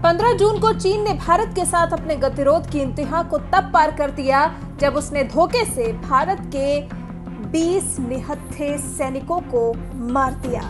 15 जून को चीन ने भारत के साथ अपने गतिरोध की इंतहा को तब पार कर दिया जब उसने धोखे से भारत के 20 निहत्थे सैनिकों को मार दिया।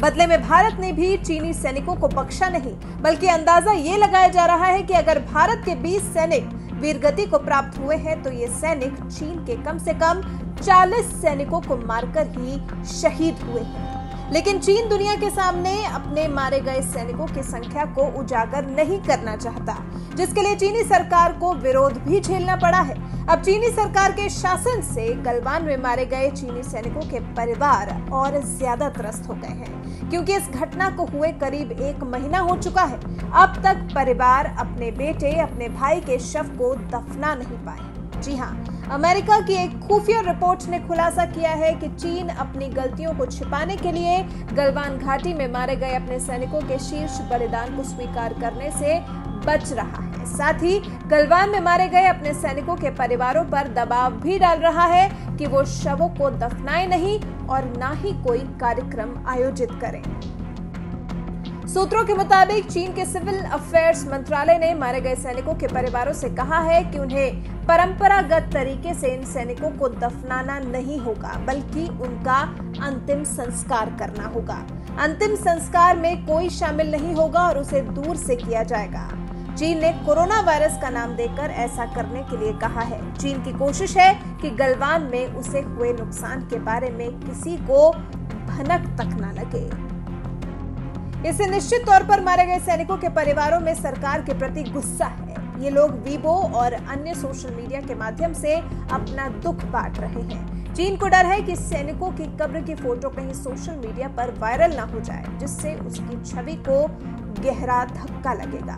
बदले में भारत ने भी चीनी सैनिकों को बख्शा नहीं, बल्कि अंदाजा ये लगाया जा रहा है कि अगर भारत के 20 सैनिक वीरगति को प्राप्त हुए हैं तो ये सैनिक चीन के कम से कम 40 सैनिकों को मारकर ही शहीद हुए हैं। लेकिन चीन दुनिया के सामने अपने मारे गए सैनिकों की संख्या को उजागर नहीं करना चाहता, जिसके लिए चीनी सरकार को विरोध भी झेलना पड़ा है। अब चीनी सरकार के शासन से गलवान में मारे गए चीनी सैनिकों के परिवार और ज्यादा त्रस्त हो गए हैं, क्योंकि इस घटना को हुए करीब 1 महीना हो चुका है। अब तक परिवार अपने बेटे, अपने भाई के शव को दफना नहीं पाए। जी हाँ, अमेरिका की एक खुफिया रिपोर्ट ने खुलासा किया है कि चीन अपनी गलतियों को छिपाने के लिए गलवान घाटी में मारे गए अपने सैनिकों के शीर्ष बलिदान को स्वीकार करने से बच रहा है। साथ ही गलवान में मारे गए अपने सैनिकों के परिवारों पर दबाव भी डाल रहा है कि वो शवों को दफनाए नहीं और ना ही कोई कार्यक्रम आयोजित करें। सूत्रों के मुताबिक चीन के सिविल अफेयर्स मंत्रालय ने मारे गए सैनिकों के परिवारों से कहा है कि उन्हें परंपरागत तरीके से इन सैनिकों को दफनाना नहीं होगा, बल्कि उनका अंतिम संस्कार करना होगा। अंतिम संस्कार में कोई शामिल नहीं होगा और उसे दूर से किया जाएगा। चीन ने कोरोना वायरस का नाम देकर ऐसा करने के लिए कहा है। चीन की कोशिश है कि गलवान में उसे हुए नुकसान के बारे में किसी को भनक तक न लगे। इससे निश्चित तौर पर मारे गए सैनिकों के परिवारों में सरकार के प्रति गुस्सा है। ये लोग वीबो और अन्य सोशल मीडिया के माध्यम से अपना दुख बांट रहे हैं। चीन को डर है कि सैनिकों की कब्र की फोटो कहीं सोशल मीडिया पर वायरल ना हो जाए, जिससे उसकी छवि को गहरा धक्का लगेगा।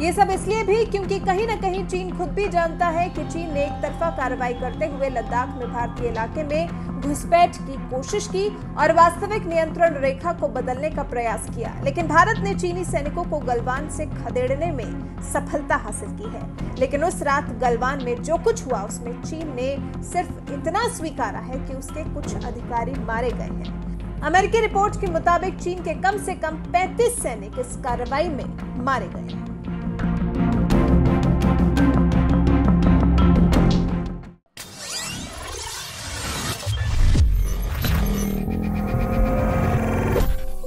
ये सब इसलिए भी क्योंकि कहीं न कहीं चीन खुद भी जानता है कि चीन ने एक तरफा कार्रवाई करते हुए लद्दाख में भारतीय इलाके में घुसपैठ की कोशिश की और वास्तविक नियंत्रण रेखा को बदलने का प्रयास किया। लेकिन भारत ने चीनी सैनिकों को गलवान से खदेड़ने में सफलता हासिल की है। लेकिन उस रात गलवान में जो कुछ हुआ उसमें चीन ने सिर्फ इतना स्वीकारा है कि उसके कुछ अधिकारी मारे गए हैं। अमेरिकी रिपोर्ट के मुताबिक चीन के कम से कम 35 सैनिक इस कार्रवाई में मारे गए हैं।